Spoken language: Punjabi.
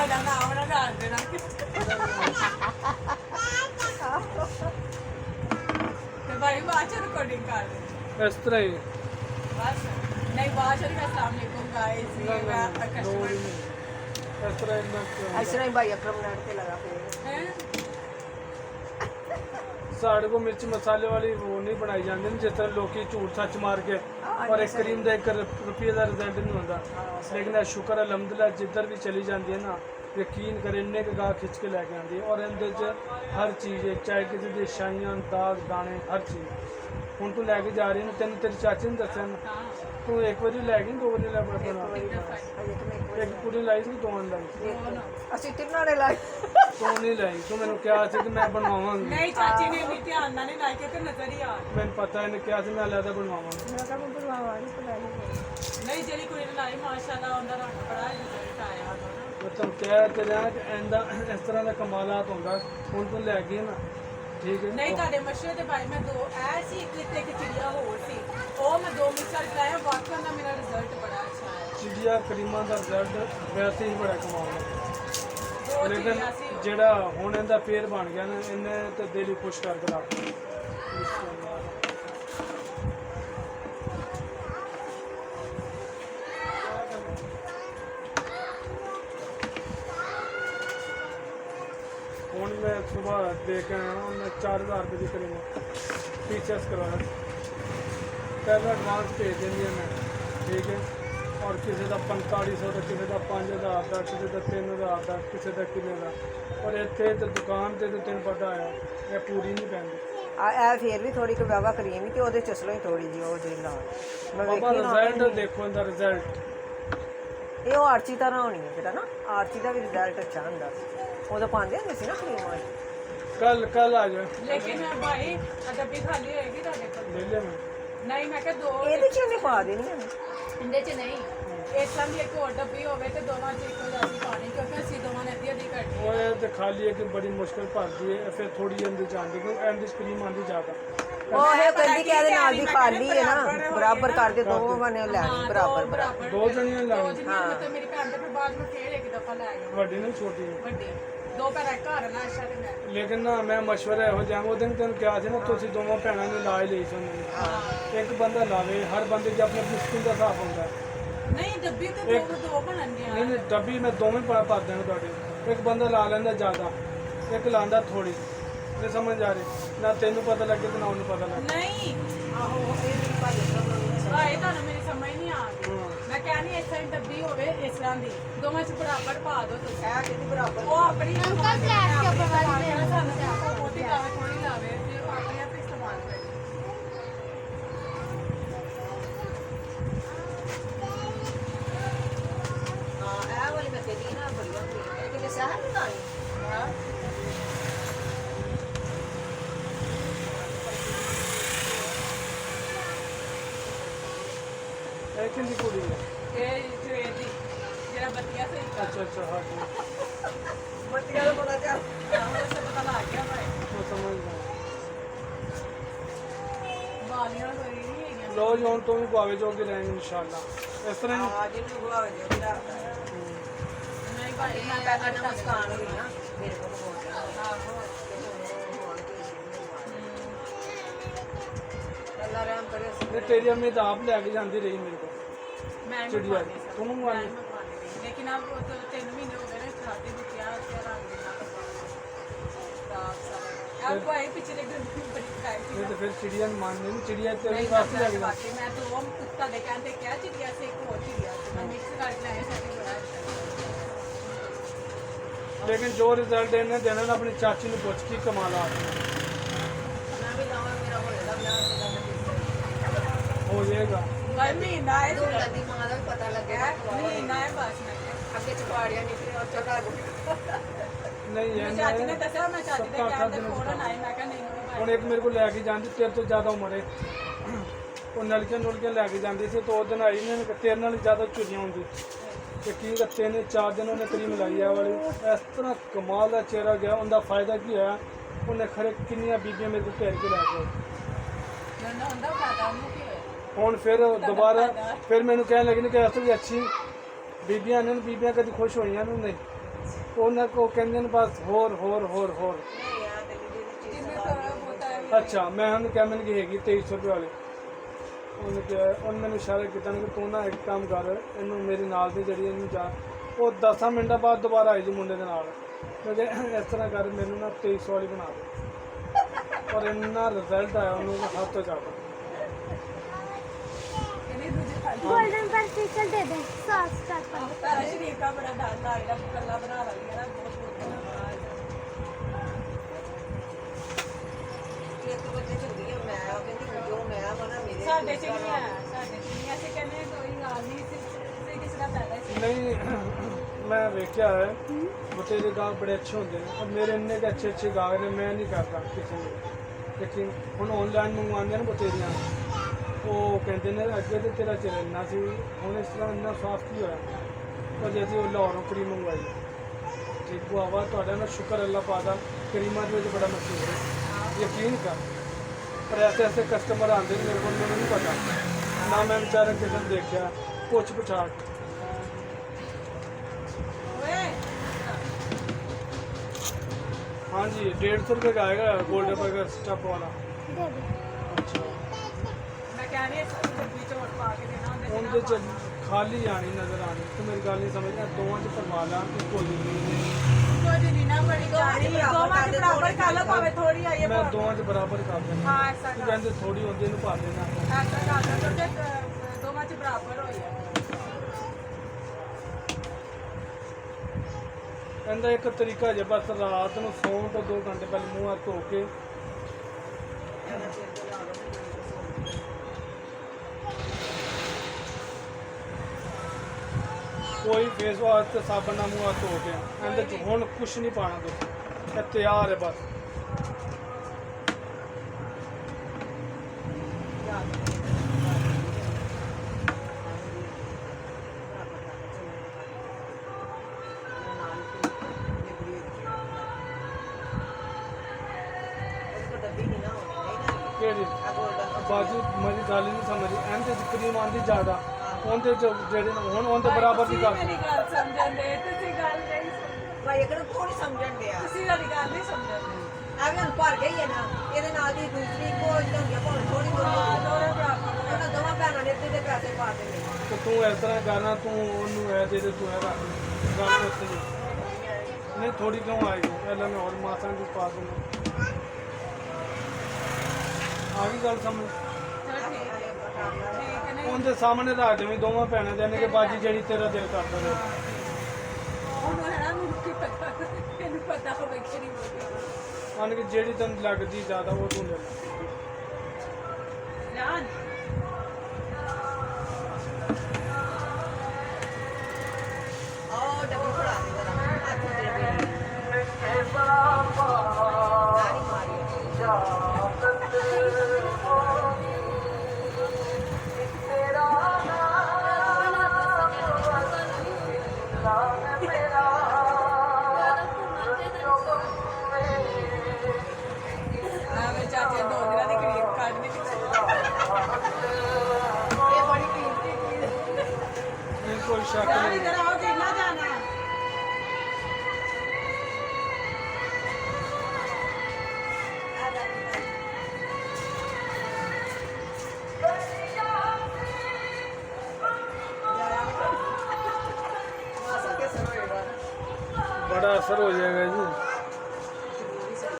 ਤੁਹਾਡਾ ਨਾਮ ਨਾ ਦੱਸ ਦੇਣਾ ਤੇ ਭਾਈ ਬਾਅਦ ਚ ਰਿਕਾਰਡਿੰਗ ਕਰ ਦੇ ਇਸ ਤਰ੍ਹਾਂ ਹੀ बस नहीं बात चली अस्सलाम वालेकुम गाइस ये मैं आपका कस्टमर ਇਸ ਤਰ੍ਹਾਂ ਇੰਨਾ ऐसे नहीं भाई अकरम नेट पे लगा पे हैं साढ़े को मिर्च मसाले वाली वो नहीं बनाई जाती ना जिस तरह लोग झूठ सच मार के और एक क्रीम का 1 रुपये का रिजल्ट नहीं होता लेकिन शुक्र अलहमदुलिल्लाह जिधर भी चली जाती है ना यकीन करें इन्ने के गाह खिंच के लैके आती है और इनके हर चीज़ है चाहे किसी की शाइयां दाग दाने हर चीज़ हूँ तू लैके जा रही है तेन तेरी चाची ने दसिया ना तू एक बारी लै गई 2 बारी लै बना एक पूरी लाई सी 2 लाई ਅਸੀਂ ਤਿੰਨਾਂ ਨੇ ਲਾਈ तू नहीं लाई तू मैंने कहा सी कि मैं बनवावांगी नहीं चाची ने भी ध्यान ना नहीं लाइक के नजर ही आ मैंने पता है कहा सी मैं अलहदा बनवावांगी ਮੈਂ ਕਿਹਾ ਮੈਂ ਬਣਵਾਵਾ ਨਹੀਂ ਪਤਾ ਨਹੀਂ नहीं जली कोई ने लाई माशाल्लाह उनका रंग बड़ा रिजल्ट आया मैं तुम कह ते रहा कि इंदा इस तरह का कमालात होंगे हूँ तू लै गई ना ठीक है नहीं ਤੁਹਾਡੇ ਮਸ਼ਰੇ ਤੇ ਭਾਈ ਮੈਂ ਦੋ ਐਸੀ ਇੱਕ ਚਿੜੀਆ ਹੋਰ ਸੀ ਉਹ ਮੈਂ 2 ਮਿਕਸਰ ਲਾਇਆ ਵਾਕਈ ਦਾ ਮੇਰਾ ਰਿਜ਼ਲਟ ਬੜਾ ਅੱਛਾ ਆਇਆ चिड़िया करीमा का रिजल्ट वैसे ही बड़ा कमाल है ਦੋ लेकिन ਚਿੜੀਆ ਸੀ ਜਿਹੜਾ ਹੁਣ ਇਹਦਾ ਫੇਰ ਬਣ ਗਿਆ ਨਾ ਇਹਨੇ ਤੇ ਦਿਲ ਹੀ ਖੁਸ਼ ਕਰਕੇ ਰੱਖ ਦਿੱਤਾ ਹੁਣ मैं सुबह देख आया हूँ मैं 4000 रुपये की करीब फीचर्स करवाया पहला एडवांस भेज देंगे मैं ठीक है और किसी का 4500 का किसी का 5000 का किसी का 3000 का किसी का किले का और इतने तो दुकान से तो तेन पता आया ये पूरी नहीं पैंदी ਆ ਇਹ ਫੇਰ ਵੀ ਥੋੜੀ ਕੁ ਵਾਵਾ ਕਰੀਮ ਤੇ ਉਹਦੇ ਚਸਲੋ ਹੀ ਥੋੜੀ ਜੀ ਉਹ ਜਿਹੜੀ ਨਾਲ ਮੈਂ बाबा ਵੇਖੀ ਨਾ रिजल्ट देखो इनका रिजल्ट ਇਹ ਉਹ ਆਰਚੀ ਤਰ੍ਹਾਂ ਹੋਣੀ ਹੈ ਜਿਹੜਾ ਨਾ ਆਰਚੀ ਦਾ ਵੀ ਰਿਜ਼ਲਟ ਅੱਛਾ ਹੁੰਦਾ ਉਹਦਾ ਪਾਉਂਦੇ ਹੁੰਦੇ ਸੀ ਨਾ ਕਰੀਮ ਵਾਲੀ कल कल आ जाए ਲੇਕਿਨ ਭਾਈ ਡੱਬੀ ਖਾਲੀ ਹੋਏਗੀ ਤੁਹਾਡੇ ਕੋਲ ले ले मैं ਨਹੀਂ ਮੈਂ ਕਿਹਾ ਦੋ ਇਹਦੇ ਚ ਉਹਨੇ ਪਾ ਦੇਣੀ ਹੈ ਇਹਦੇ ਚ ਨਹੀਂ ਇਸ ਤਰ੍ਹਾਂ ਦੀ ਇੱਕ ਹੋਰ ਡੱਬੀ ਹੋਵੇ ਤੇ ਦੋਵਾਂ ਚ ਇੱਕੋ ਜਿਹੀ ਪਾਣੀ ਕਿਉਂਕਿ ਅਸੀਂ ਦੋਵਾਂ ਨੇ ਅੱਧੀ ਅੱਧੀ ਕਰਨੀ वो ये तो खाली है कि बड़ी मुश्किल भरती है फिर थोड़ी अंदर जाती क्योंकि अंदर स्क्रीम आती ज़्यादा ਉਹ ਇਹ ਕਹਿੰਦੀ ਕਿ ਇਹਦੇ ਨਾਲ ਦੀ ਖਾਲੀ ਹੈ ਨਾ ਬਰਾਬਰ ਕਰ ਦੇ ਦੋਵਾਂ ਨੇ ਲੈ ਲਈ ਬਰਾਬਰ ਬਰਾਬਰ दो जनियां ਦੋ लानी ਜਣੀਆਂ ਮਤਲਬ ਮੇਰੀ ਭੈਣ ਦੇ ਫਿਰ ਬਾਅਦ ਵਿੱਚ ਫੇਰ ਇੱਕ ਦਫਾ ਲੈ ਗਏ वड्डी नहीं छोटी नहीं ਵੱਡੀ ਦੋ ਪੈਰ ਘਰ ਨਾ ਅੱਛਾ ਤੇ ਮੈਂ लेकिन ना मैं मशवरा हो जाऊँ वो दिन तेन क्या सी ना तुम दोनों भैनों ने इलाज ली सुन एक बंदा लावे हर बंदे की अपनी अपनी स्किन का हिसाब होता है ਨਹੀਂ ਡੱਬੀ ਤੇ ਦੋ ਬਣਨਗੀਆਂ नहीं नहीं डब्बी मैं दोवें पा देंगे थोड़े एक बंदा ला लेंदा ज़्यादा एक लांदा थोड़ी नहीं समझ आ रही ना तेन पता लगे तो ना उन्हें पता लगे ਨਹੀਂ ਆਹੋ ਇਹ ਮੇਰੀ ਭਾਈ ਅਕਰਮ ਭਾਈ ਤੁਹਾਨੂੰ ਮੇਰੀ ਸਮਝ ਨਹੀਂ ਆ ਰਹੀ ਮੈਂ ਕਹਿੰਦੀ ਇਸ ਤਰ੍ਹਾਂ ਡੱਬੀ ਹੋਵੇ ਇਸ ਤਰ੍ਹਾਂ ਦੀ ਦੋਵਾਂ ਚ ਬਰਾਬਰ ਪਾ ਦਿਓ ਤੁਸੀਂ ਇਹ ਕਿਤੇ ਬਰਾਬਰ ਉਹ ਆਪਣੀ ਅੰਕਲ ਫਲੈਸ਼ ਕੇ ਉੱਪਰ ਵਾਲੀ ਦੇ ਸਾਨੂੰ ਤੇ ਆਪੋ ਮੋਟੀ ਲਾਵੇ ਥੋੜੀ ਲਾਵੇ ਤੇ ਉਹ ਆਪਣੇ ਆਪ ਇਸਤੇਮਾਲ ਕਰੇ ਹਾਂ ਇਹ ਵਾਲੀ ਮੈਂ ਕਹਿੰਦੀ ਨਾ ਬੜੀਆਂ ਇਹ ਕਿਤੇ ਸਹਿਰ ਨਹੀਂ ਲਾਣੀ ਹਾਂ एक ही कुड़ी है ਇਹ ਸਵੇਰ ਦੀ ਜਿਹੜਾ ਬੱਤੀਆਂ ਸੇ अच्छा अच्छा हाँ जी ਬੱਤੀਆਂ ਦਾ ਪਤਾ ਚੱਲ ਉਹ ਸਭ ਪਤਾ ਲੱਗ ਗਿਆ ਭਾਈ मैं समझ गया ਵਾਲੀਆਂ ਹੋਈ ਨਹੀਂ ਹੈਗੀਆਂ लो जो हम तुम पावे जो के रहेंगे इंशाल्लाह इस तरह ही ਆ ਜਿਹਨੂੰ ਗੁਆਵੇ ਜੋ ਜਿਹੜਾ ਨਹੀਂ ਭਾਈ ਮੈਂ ਪਹਿਲਾਂ ਨਮਸਕਾਰ ਹੋਈ ਨਾ ਮੇਰੇ ਕੋਲ ਬੋਲ ਗਿਆ ਆਹੋ ਅੱਲਾ ਰਹਿਮ ਕਰੇ ये तेरी अम्मी तो आप लेके जाती रही मेरे को ਮੈਂ चिड़िया ਮੰਗਵਾਉਣੀ ਸੀ। तुम मैं मंगवानी मंगवानी थी। लेकिन अब वो तो 3 महीने हो गए ना शादी को क्या क्या रंग अब भाई पिछले दिन में बड़ी खाई थी नहीं तो फिर चिड़िया नहीं माननी नहीं चिड़िया तेरे नहीं पास ही मैं लेके जाती बाकी मैं तो वो कुत्ता दे कहते क्या चिड़िया से एक और चिड़िया थी मैं मिक्स करके लाया साथ बड़ा अच्छा लेकिन जो रिजल्ट इन्हें देना ना अपनी चाची ने पूछ की कमाला ਮੈਂ ਵੀ ਲਾਵਾਂ ਮੇਰਾ ਹੋਏਗਾ ਵਿਆਹ ਤੇ हो जाएगा भाई महीना है ਦੋ ਲੱਦੀ ਮਾਂ ਦਾ ਵੀ ਪਤਾ ਲੱਗਿਆ महीना है बस मैं ਅੱਗੇ ਚਪਾੜੀਆਂ ਨਿਕਲੇ ਔਰ ਚੜਾ नहीं है चाची ने दसा मैं चाची दे कहते फोन आए मैं कहा नहीं ਹੁਣ ਇੱਕ ਮੇਰੇ ਕੋਲ ਲੈ ਕੇ ਜਾਂਦੀ ਤੇਰੇ ਤੋਂ ਜ਼ਿਆਦਾ ਉਮਰ ਹੈ ਉਹ ਨਲਕੇ ਲੈ ਕੇ ਜਾਂਦੀ ਸੀ ਤਾਂ ਉਹ ਦਿਨ ਆਈ ਨੇ ਤੇਰੇ ਨਾਲ ਜ਼ਿਆਦਾ ਚੁਰੀਆਂ ਹੁੰਦੀ ਯਕੀਨ ਕਰ 3-4 ਦਿਨ ਉਹਨੇ ਕਰੀਮ ਲਾਈ ਆ ਵਾਲੀ ਇਸ ਤਰ੍ਹਾਂ ਕਮਾਲ ਦਾ ਚਿਹਰਾ ਗਿਆ ਉਹਦਾ ਫਾਇਦਾ ਕੀ ਹੋਇਆ ਉਹਨੇ ਖਰੇ ਕਿੰਨੀਆਂ ਬੀਬੀਆਂ ਮੇਰੇ ਕੋਲ ਘੇਰ ਕੇ ਲੈ ਕੇ ना ਹੁੰਦਾ ਫਾਇਦਾ ਉਹਨੂੰ ਕੀ ਹੋਇਆ ਹੁਣ ਫਿਰ ਦੁਬਾਰਾ ਫਿਰ ਮੈਨੂੰ ਕਹਿਣ ਲੱਗੀ ਨੇ ਕਿ ਇਸ ਤੋਂ ਵੀ ਅੱਛੀ ਬੀਬੀਆਂ ਨੇ ਬੀਬੀਆਂ ਕਦੀ ਖੁਸ਼ ਹੋਈਆਂ ਨੂੰ ਨਹੀਂ ਉਹਨਾਂ ਕੋ ਕਹਿੰਦੇ ਨੇ ਬਸ ਹੋਰ ਹੋਰ ਹੋਰ ਹੋਰ। ਜਿੰਨੇ ਥੋੜਾ ਬਹੁਤਾ ਹੈ ਅੱਛਾ ਮੈਂ ਉਹਨੂੰ ਕਿਹਾ ਮੈਨੂੰ ਕਿ ਹੈਗੀ 2300 ਰੁਪਏ ਵਾਲੀ। ਉਹਨੇ ਕਿਹਾ ਉਹਨੇ ਮੈਨੂੰ ਇਸ਼ਾਰਾ ਕੀਤਾ ਕਿ ਤੂੰ ਨਾ ਇੱਕ ਕੰਮ ਕਰ, ਇਹਨੂੰ ਮੇਰੇ ਨਾਲ ਦੀ ਜਿਹੜੀ ਇਹਨੂੰ ਜਾ, ਉਹ 10 ਮਿੰਟਾਂ ਬਾਅਦ ਦੁਬਾਰਾ ਆਈ ਜੀ ਮੁੰਡੇ ਦੇ ਨਾਲ। ਮੈਂ ਕਿਹਾ ਇਸ ਤਰ੍ਹਾਂ ਕਰ ਮੈਨੂੰ ਨਾ 2300 ਵਾਲੀ ਬਣਾ ਦੇ। ਔਰ ਇੰਨਾ ਰਿਜ਼ਲਟ ਆਇਆ ਉਹਨੂੰ ਹੱਥ ਤੋਂ ਜ਼ਿਆਦਾ। ਇਹਨੇ ਦੂਜੇ ਖਾਲੀ गोल्डन पर स्टिकर दे दे सॉस स्टार्ट कर ਤਾਰਾ ਸ਼ਰੀਰ ਦਾ ਬੜਾ ਡਰ ਲੱਗਦਾ ਕੱਲਾ ਬਣਾ ਲਈ ਹੈ ਨਾ ਬਹੁਤ ਬਹੁਤ ਧੰਨਵਾਦ। ਇੱਕ ਬੰਦੇ ਚ ਹੁੰਦੀ ਹੈ ਮੈਂ ਉਹ ਕਹਿੰਦੀ ਜੋ ਮੈਂ ਬਣਾ ਮੇਰੇ ਸਾਡੇ ਚ ਨਹੀਂ ਹੈ, ਸਾਡੇ ਚ ਨਹੀਂ। ਅਸੀਂ ਕਹਿੰਦੇ ਕੋਈ ਗੱਲ ਨਹੀਂ, ਕਿਸੇ ਦਾ ਫਾਇਦਾ ਸੀ। ਨਹੀਂ ਮੈਂ ਵੇਖਿਆ ਹੈ ਬਤੇਰੇ ਗਾਹਕ ਬੜੇ ਅੱਛੇ ਹੁੰਦੇ ਨੇ, ਔਰ ਮੇਰੇ ਇੰਨੇ ਕੁ ਅੱਛੇ ਅੱਛੇ ਗਾਹਕ ਨੇ, ਮੈਂ ਨਹੀਂ ਕਰਦਾ ਕਿਸੇ ਨੂੰ। ਲੇਕਿਨ ਹੁਣ ਆਨਲਾਈਨ ਮੰਗਵਾਉਂਦੇ ਨੇ ਬਤੇਰੀਆਂ, ਉਹ ਕਹਿੰਦੇ ਨੇ ਅੱਗੇ ਤੇ ਤੇਰਾ ਚਿਰ ਇੰਨਾ ਸੀ, ਹੁਣ ਇਸ ਤਰ੍ਹਾਂ ਇੰਨਾ ਸਾਫ਼ ਕੀ ਹੋਇਆ। ਪਰ ਜੇ ਅਸੀਂ ਉਹ ਲਾਹੌਰੋਂ ਕਰੀਮ ਮੰਗਵਾਈ ਠੀਕ ਭਰਾਵਾ, ਤੁਹਾਡਾ ਨਾ ਸ਼ੁਕਰ ਅੱਲਾ ਪਾਦਾ, ਕਰੀਮਾਂ ਦੇ ਵਿੱਚ ਬੜਾ ਮਸ਼ਹੂਰ ਹੈ, ਯਕੀਨ ਕਰ। ਪਰ ਐਸੇ ਐਸੇ ਕਸਟਮਰ ਆਉਂਦੇ ਨੇ ਮੇਰੇ ਕੋਲ, ਮੈਨੂੰ ਨਹੀਂ ਪਤਾ ਨਾ ਮੈਂ ਵਿਚਾਰਾ ਕਿਸੇ ਨੂੰ ਦੇਖਿਆ ਪੁੱਛ ਪਛਾੜ। ਓਏ हाँ जी 150 रुपये का आएगा गोल्डन बर्गर स्टफ वाला। दे दे ਮੈਂ ਕਹਿ ਰਹੀ ਹਾਂ ਸਬਜ਼ੀ ਚੋਟ ਪਾ ਕੇ ਦੇਣਾ ਉਹਦੇ ਉਹਦੇ ਚ ਖਾਲੀ ਆਣੀ ਨਜ਼ਰ ਆਣੀ, ਤੂੰ ਮੇਰੀ ਗੱਲ ਨਹੀਂ ਸਮਝਦਾ। ਦੋਵਾਂ ਚ ਪਰਵਾ ਲਾ ਇੱਕੋ ਜਿਹੀ। ਕੋਈ ਨਹੀਂ ਨਾ ਬੜੀ ਜਾਣੀ ਦੋਵਾਂ ਦੇ ਬਰਾਬਰ ਕਰ ਲਓ, ਭਾਵੇਂ ਥੋੜੀ ਆਈਏ ਮੈਂ ਦੋਵਾਂ ਚ ਬਰਾਬਰ ਕਰ ਦੇਣਾ। ਹਾਂ ਐਸਾ ਤੂੰ ਕਹਿੰਦੇ ਥੋੜੀ ਹੁੰਦੀ ਇਹਨੂੰ ਪਾ ਦੇਣਾ। ਐਸਾ ਕਰ ਲਓ ਕਿਉਂਕਿ ਦੋਵਾਂ ਚ ਬਰਾਬਰ ਹੋਈ ਹੈ। ਇਹਦਾ ਇੱਕ ਤਰੀਕਾ ਜੇ ਬਸ ਰਾਤ ਨੂੰ ਸੌਣ ਤੋਂ 2 ਘੰਟੇ ਪਹਿਲੇ ਮੂੰਹ ਹੱਥ ਧੋ ਕੇ ਕੋਈ ਫੇਸ ਵਾਸ਼ ਤੇ ਸਾਬਣ ਨਾਲ ਮੂੰਹ ਹੱਥ ਧੋ ਕੇ ਇਹਦੇ ਚ ਹੁਣ ਕੁਛ ਨਹੀਂ ਪਾਣਾ ਤੁਸੀਂ, ਇਹ ਤਿਆਰ ਹੈ ਬਸ। ਕਿਹੜੀ ਬਾਜੀ ਮੇਰੀ ਗੱਲ ਨਹੀਂ ਸਮਝੀ। ਇਹਦੇ ਚ ਕਰੀਮ ਆਉਂਦੀ ਜ਼ਿਆਦਾ, ਉਹਦੇ ਚ ਜਿਹੜੇ ਨੇ ਹੁਣ ਉਹਦੇ ਬਰਾਬਰ ਦੀ ਗੱਲ। ਮੇਰੀ ਗੱਲ ਸਮਝਣ ਦੇ, ਤੁਸੀਂ ਗੱਲ ਨਹੀਂ ਸਮਝਦੇ, ਭਾਈ ਅਗਰ ਕੋਈ ਨਹੀਂ ਸਮਝਣ ਡਿਆ ਤੁਸੀਂ ਮੇਰੀ ਗੱਲ ਨਹੀਂ ਸਮਝਦੇ। ਐਵੇਂ ਹੁਣ ਭਰ ਗਈ ਹੈ ਨਾ, ਇਹਦੇ ਨਾਲ ਦੀ ਦੂਸਰੀ ਕੋਈ ਢੰਗਿਆ ਭਾਵੇਂ ਥੋੜੀ ਹਾਂ ਬੋਲੀ ਦੋਵੇਂ ਬਰਾਬਰ ਉਹਨਾਂ ਦੋਵਾਂ ਭੈਣਾਂ ਨੇ ਇੱਥੇ ਦੇ ਪੈਸੇ ਪਾ ਦੇਣੇ। ਤੇ ਤੂੰ ਇਸ ਤਰ੍ਹਾਂ ਕਰਨਾ, ਤੂੰ ਉਹਨੂੰ ਐ ਦੇ ਦੇ, ਤੂੰ ਇਹ ਰੱਖ ਗੱਲ ਉੱਥੇ ਹੀ। ਨਹੀਂ ਥੋੜੀ ਕਿਉਂ ਆਏਗੀ, ਪਹਿਲਾਂ ਮੈਂ ਹੋਰ ਮਾਸਾਂ ਦੀ ਪਾ ਦੂੰਗਾ। ਆ ਗਈ ਗੱਲ ਸਮਝ। ਚਲੋ ਠੀਕ ਹੈ ਨਹੀਂ ਉਹਦੇ ਸਾਹਮਣੇ ਰੱਖ ਦੇਵੀਂ ਦੋਵਾਂ ਭੈਣਾਂ ਦੇ ਨੇ ਕਿ ਬਾਜੀ ਜਿਹੜੀ ਤੇਰਾ ਦਿਲ ਕਰਦਾ ਰਹੇ। ਉਹਨੂੰ ਹੈ ਨਾ ਮੈਨੂੰ ਕੀ ਪਤਾ, ਇਹਨੂੰ ਪਤਾ ਹੋਵੇ ਕਿ ਨਹੀਂ ਹੋਵੇ। ਮਨ ਕਿ ਜਿਹੜੀ ਤੈਨੂੰ ਲੱਗਦੀ ਜ਼ਿਆਦਾ ਉਹ ਤੂੰ ਲੈ ਲੈ। ਜਾਨ ਆਹ ਡੱਬੀ ਫੜਾ ਦੇ ਜਰਾ ਹੱਥ ਤੇਰੇ ਪੀੜੀ ਆਵੇ ਚਾਚੇ 2 ਦਿਨਾਂ ਦੀ ਕਰੀਬ ਕੱਢਨੇ ਪਿੱਛੇ ਇਹ ਬੜੀ ਕੀਮਤੀ ਚੀਜ਼ ਹੈ। ਨਹੀਂ ਕੋਈ ਸ਼ੱਕ ਯਾਰ ਨਹੀਂ। इधर आओ, कितना जाना है? बड़ा असर हो जाएगा जी।